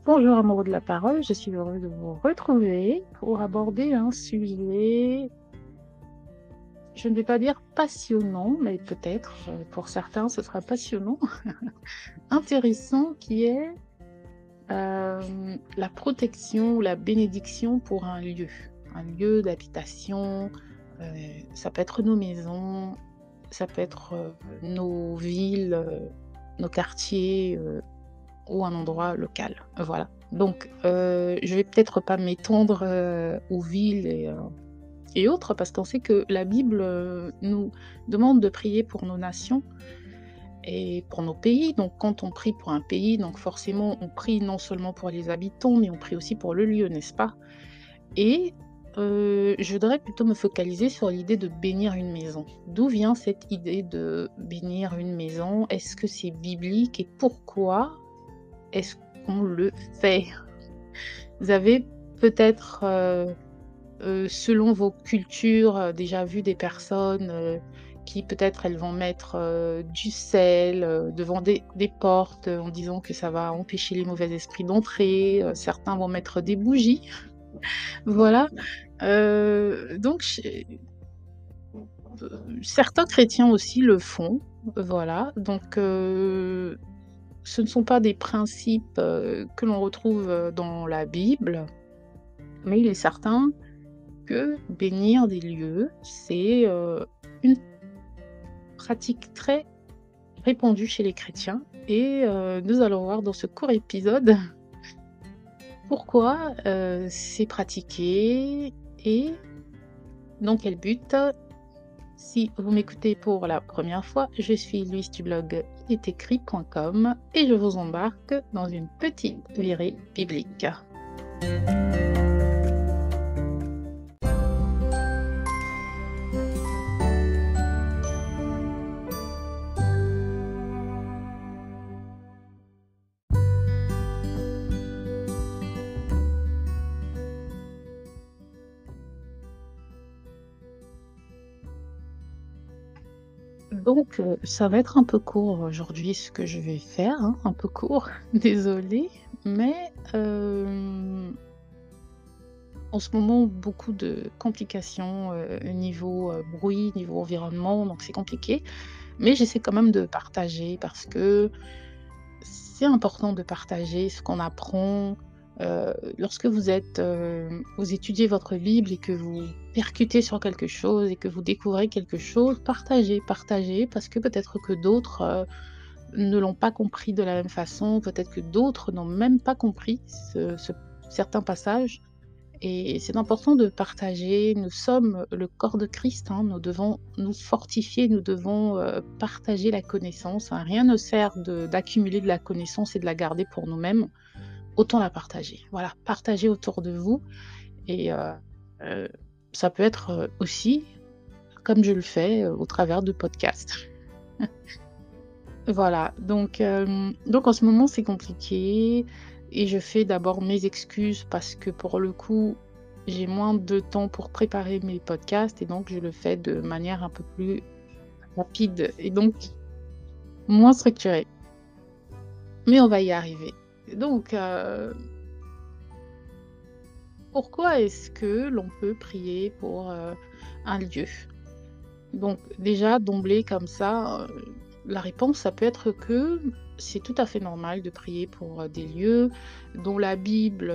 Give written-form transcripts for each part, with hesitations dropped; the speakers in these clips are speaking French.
Bonjour amoureux de la parole, je suis heureuse de vous retrouver pour aborder un sujet, je ne vais pas dire passionnant, mais peut-être pour certains ce sera passionnant, intéressant, qui est la protection ou la bénédiction pour un lieu d'habitation. Ça peut être nos maisons, ça peut être nos villes, nos quartiers. Ou un endroit local, voilà. Donc, je vais peut-être pas m'étendre, aux villes et autres parce qu'on sait que la Bible, nous demande de prier pour nos nations et pour nos pays. Donc quand on prie pour un pays, donc forcément on prie non seulement pour les habitants, mais on prie aussi pour le lieu, n'est-ce pas? Et je voudrais plutôt me focaliser sur l'idée de bénir une maison. D'où vient cette idée de bénir une maison? Est-ce que c'est biblique et pourquoi est-ce qu'on le fait? Vous avez peut-être, selon vos cultures, déjà vu des personnes, qui peut-être elles vont mettre, du sel, devant des portes, en disant que ça va empêcher les mauvais esprits d'entrer, certains vont mettre des bougies, voilà. Donc certains chrétiens aussi le font, voilà. Donc ce ne sont pas des principes, que l'on retrouve, dans la Bible, mais il est certain que bénir des lieux, c'est, une pratique très répandue chez les chrétiens et nous allons voir dans ce court épisode pourquoi, c'est pratiqué et dans quel but. Si vous m'écoutez pour la première fois, je suis Louise du blog ilestécrit.com et je vous embarque dans une petite virée biblique. Donc, ça va être un peu court aujourd'hui ce que je vais faire, hein, un peu court, désolée, mais en ce moment, beaucoup de complications, niveau, bruit, niveau environnement, donc c'est compliqué. Mais j'essaie quand même de partager parce que c'est important de partager ce qu'on apprend. Lorsque vous étudiez votre Bible et que vous percutez sur quelque chose et que vous découvrez quelque chose, partagez, partagez parce que peut-être que d'autres, ne l'ont pas compris de la même façon, peut-être que d'autres n'ont même pas compris certains passages et c'est important de partager. Nous sommes le corps de Christ, hein, nous devons nous fortifier, nous devons, partager la connaissance, hein. Rien ne sert d'accumuler de la connaissance et de la garder pour nous-mêmes, autant la partager. Voilà, partagez autour de vous et heu, ça peut être, aussi, comme je le fais, au travers de podcasts. Voilà, donc en ce moment, c'est compliqué et je fais d'abord mes excuses parce que pour le coup, j'ai moins de temps pour préparer mes podcasts et donc je le fais de manière un peu plus rapide et donc moins structurée. Mais on va y arriver. Donc pourquoi est-ce que l'on peut prier pour, un lieu? Donc déjà, d'emblée comme ça, la réponse, ça peut être que c'est tout à fait normal de prier pour, des lieux dont la Bible,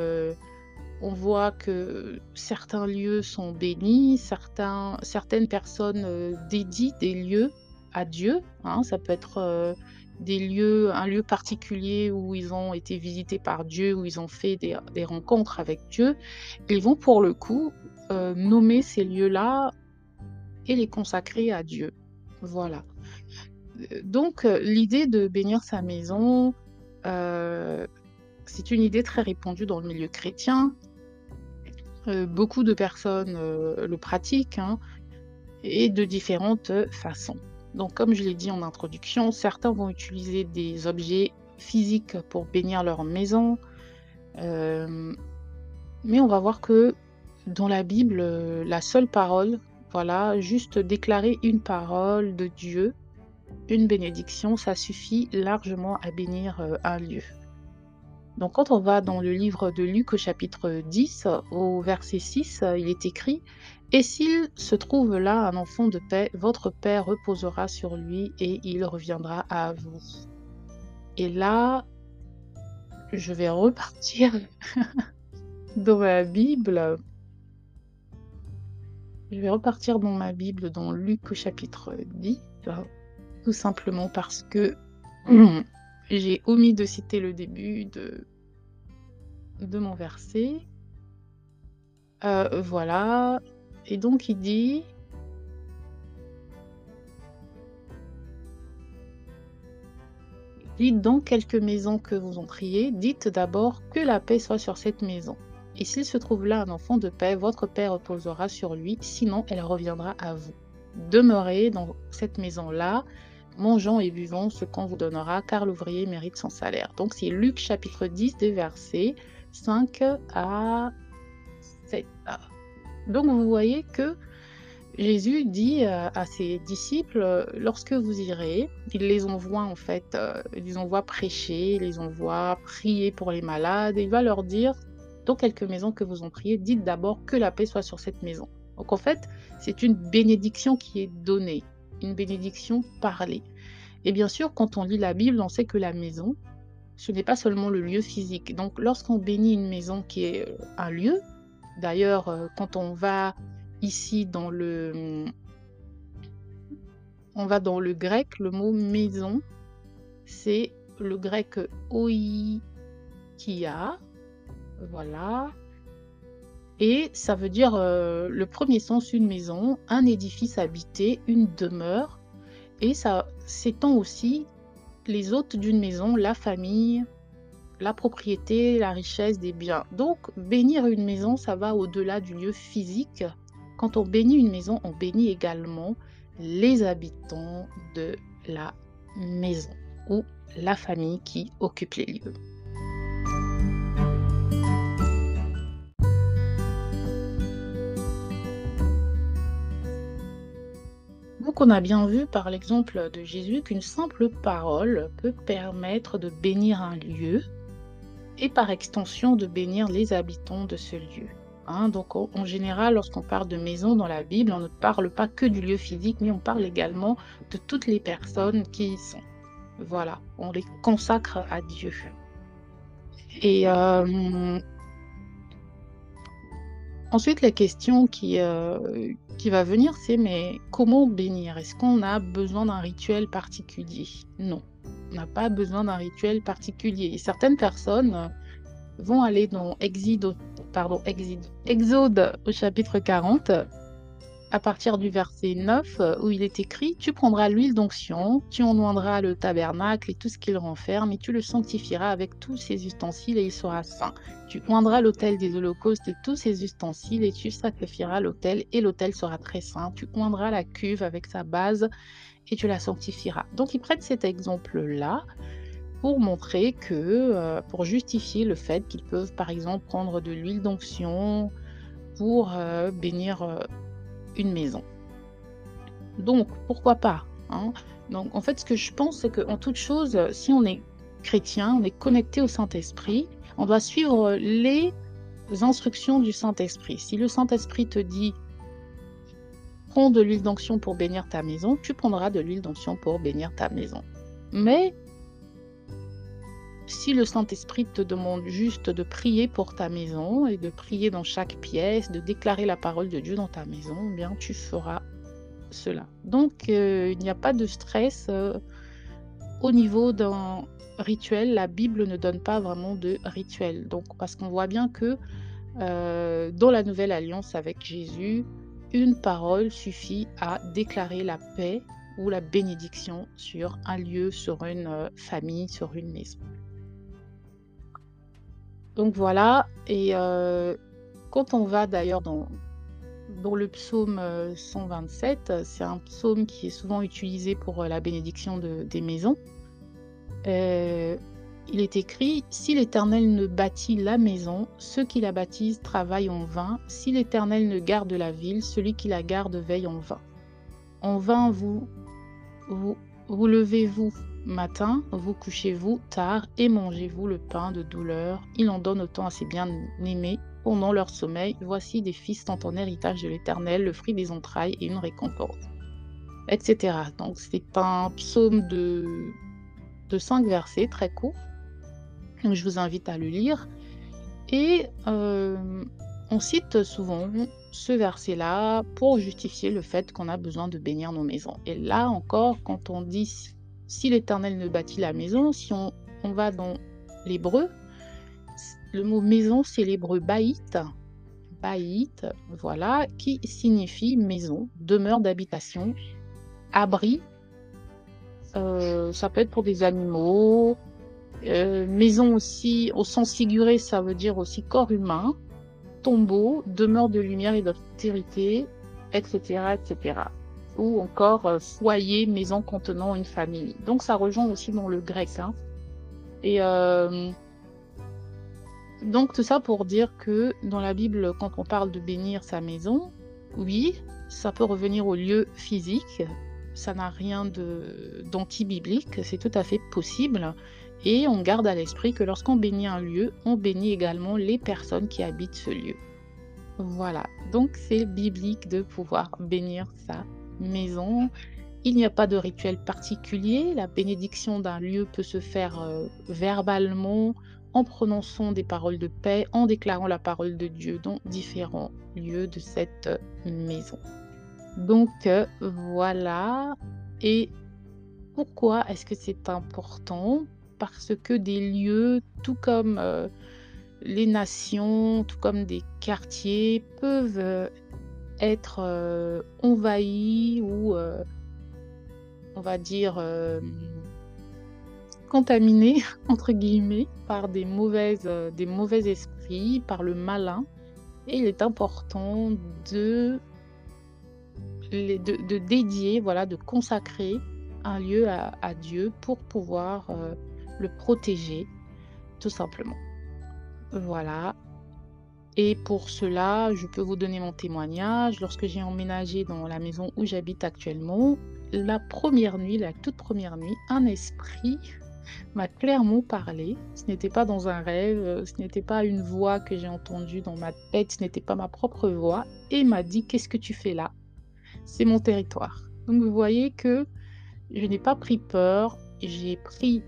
on voit que certains lieux sont bénis, certaines personnes, dédient des lieux à Dieu, hein. Ça peut être, un lieu particulier où ils ont été visités par Dieu, où ils ont fait des rencontres avec Dieu. Ils vont pour le coup, nommer ces lieux-là et les consacrer à Dieu. Voilà. Donc l'idée de bénir sa maison, heu, c'est une idée très répandue dans le milieu chrétien. Beaucoup de personnes, le pratiquent, hein, et de différentes, façons. Donc comme je l'ai dit en introduction, certains vont utiliser des objets physiques pour bénir leur maison, hem, mais on va voir que dans la Bible, la seule parole, voilà, juste déclarer une parole de Dieu, une bénédiction, ça suffit largement à bénir, un lieu. Donc quand on va dans le livre de Luc au chapitre 10, au verset 6, il est écrit: «Et s'il se trouve là un enfant de paix, votre paix reposera sur lui et il reviendra à vous». Et là, je vais repartir dans ma Bible. Je vais repartir dans ma Bible dans Luc au chapitre 10, tout simplement parce que j'ai omis de citer le début de mon verset. Voilà, et donc il dit: «Dites dans quelques maisons que vous entriez, dites d'abord que la paix soit sur cette maison. Et s'il se trouve là un enfant de paix, votre paix reposera sur lui, sinon elle reviendra à vous. Demeurez dans cette maison-là, mangeant et buvant ce qu'on vous donnera, car l'ouvrier mérite son salaire». Donc c'est Luc chapitre 10 des versets 5 à 7. Donc vous voyez que Jésus dit, à ses disciples, «Lorsque vous irez», il les envoie en fait, il les envoie prêcher, il les envoie prier pour les malades, et il va leur dire: «Dans quelques maisons que vous entriez, dites d'abord que la paix soit sur cette maison». Donc en fait, c'est une bénédiction qui est donnée, une bénédiction parlée. Et bien sûr, quand on lit la Bible, on sait que la maison, ce n'est pas seulement le lieu physique. Donc lorsqu'on bénit une maison qui est, un lieu, d'ailleurs, quand on va ici on va dans le grec, le mot maison, c'est le grec oikia, voilà, et ça veut dire, le premier sens, une maison, un édifice habité, une demeure, et ça s'étend aussi les hôtes d'une maison, la famille, la propriété, la richesse des biens. Donc bénir une maison, ça va au-delà du lieu physique. Quand on bénit une maison, on bénit également les habitants de la maison ou la famille qui occupe les lieux. Donc on a bien vu par l'exemple de Jésus qu'une simple parole peut permettre de bénir un lieu et par extension de bénir les habitants de ce lieu. Hein. Donc en général, lorsqu'on parle de maison dans la Bible, on ne parle pas que du lieu physique, mais on parle également de toutes les personnes qui y sont. Voilà, on les consacre à Dieu. Et ensuite, la question qui va venir, c'est: mais comment bénir? Est-ce qu'on a besoin d'un rituel particulier? Non, on n'a pas besoin d'un rituel particulier. Et certaines personnes vont aller dans Exode au chapitre 40, à partir du verset 9, où il est écrit: «Tu prendras l'huile d'onction, tu en oindras le tabernacle et tout ce qu'il renferme, et tu le sanctifieras avec tous ses ustensiles, et il sera saint. Tu oindras l'autel des holocaustes et tous ses ustensiles, et tu sacrifieras l'autel, et l'autel sera très saint. Tu oindras la cuve avec sa base, et tu la sanctifieras». Donc ils prennent cet exemple-là pour montrer que, pour justifier le fait qu'ils peuvent par exemple prendre de l'huile d'onction pour, bénir, une maison. Donc pourquoi pas, hein? Donc en fait, ce que je pense, c'est qu'en toute chose, si on est chrétien, on est connecté au Saint-Esprit, on doit suivre les instructions du Saint-Esprit. Si le Saint-Esprit te dit: «Prends de l'huile d'onction pour bénir ta maison», tu prendras de l'huile d'onction pour bénir ta maison. Mais si le Saint-Esprit te demande juste de prier pour ta maison et de prier dans chaque pièce, de déclarer la parole de Dieu dans ta maison, eh bien tu feras cela. Donc il n'y a pas de stress, au niveau d'un rituel. La Bible ne donne pas vraiment de rituel. Donc parce qu'on voit bien que, dans la nouvelle alliance avec Jésus, une parole suffit à déclarer la paix ou la bénédiction sur un lieu, sur une, famille, sur une maison. Donc voilà, et quand on va d'ailleurs dans le psaume, 127, c'est un psaume qui est souvent utilisé pour, la bénédiction des maisons. Il est écrit: «Si l'Éternel ne bâtit la maison, ceux qui la bâtissent travaillent en vain. Si l'Éternel ne garde la ville, celui qui la garde veille en vain. En vain vous levez-vous matin, vous couchez-vous tard et mangez-vous le pain de douleur. Il en donne autant à ses bien-aimés pendant leur sommeil. Voici des fils sont en héritage de l'Éternel, le fruit des entrailles et une récompense, etc. Donc c'est un psaume de 5 versets, très court. Donc je vous invite à le lire. Et on cite souvent ce verset-là pour justifier le fait qu'on a besoin de bénir nos maisons. Et là encore, quand on dit si l'Éternel ne bâtit la maison, si on va dans l'hébreu, le mot maison, c'est l'hébreu baït, baït, voilà, qui signifie maison, demeure d'habitation, abri. Ça peut être pour des animaux. Maison aussi, au sens figuré, ça veut dire aussi corps humain, tombeau, demeure de lumière et d'austérité, etc., etc. Ou encore foyer, maison contenant une famille. Donc ça rejoint aussi dans le grec, hein. Et donc tout ça pour dire que dans la Bible, quand on parle de bénir sa maison, oui, ça peut revenir au lieu physique. Ça n'a rien d'anti-biblique, c'est tout à fait possible. Et on garde à l'esprit que lorsqu'on bénit un lieu, on bénit également les personnes qui habitent ce lieu. Voilà, donc c'est biblique de pouvoir bénir sa maison. Il n'y a pas de rituel particulier. La bénédiction d'un lieu peut se faire verbalement, en prononçant des paroles de paix, en déclarant la parole de Dieu dans différents lieux de cette maison. Donc voilà. Et pourquoi est-ce que c'est important? Parce que des lieux, tout comme les nations, tout comme des quartiers, peuvent être envahis ou, on va dire, contaminés, entre guillemets, par des mauvais esprits, par le malin. Et il est important de dédier, voilà, de consacrer un lieu à Dieu pour pouvoir le protéger, tout simplement. Voilà. Et pour cela, je peux vous donner mon témoignage. Lorsque j'ai emménagé dans la maison où j'habite actuellement, la première nuit, la toute première nuit, un esprit m'a clairement parlé. Ce n'était pas dans un rêve, ce n'était pas une voix que j'ai entendue dans ma tête, ce n'était pas ma propre voix, et m'a dit: «Qu'est-ce que tu fais là? C'est mon territoire». Donc vous voyez que je n'ai pas pris peur, j'ai pris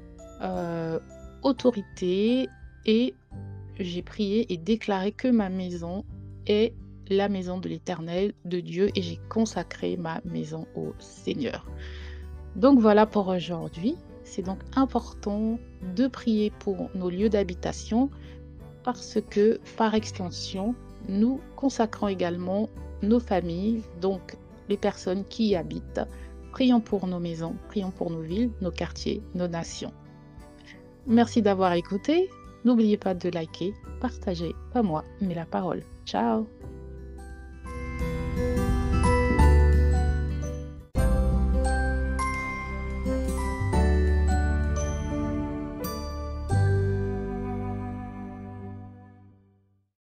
autorité et j'ai prié et déclaré que ma maison est la maison de l'Éternel, de Dieu, et j'ai consacré ma maison au Seigneur. Donc voilà pour aujourd'hui. C'est donc important de prier pour nos lieux d'habitation parce que, par extension, nous consacrons également nos familles, donc les personnes qui y habitent. Prions pour nos maisons, prions pour nos villes, nos quartiers, nos nations. Merci d'avoir écouté. N'oubliez pas de liker, partager, pas moi, mais la parole. Ciao!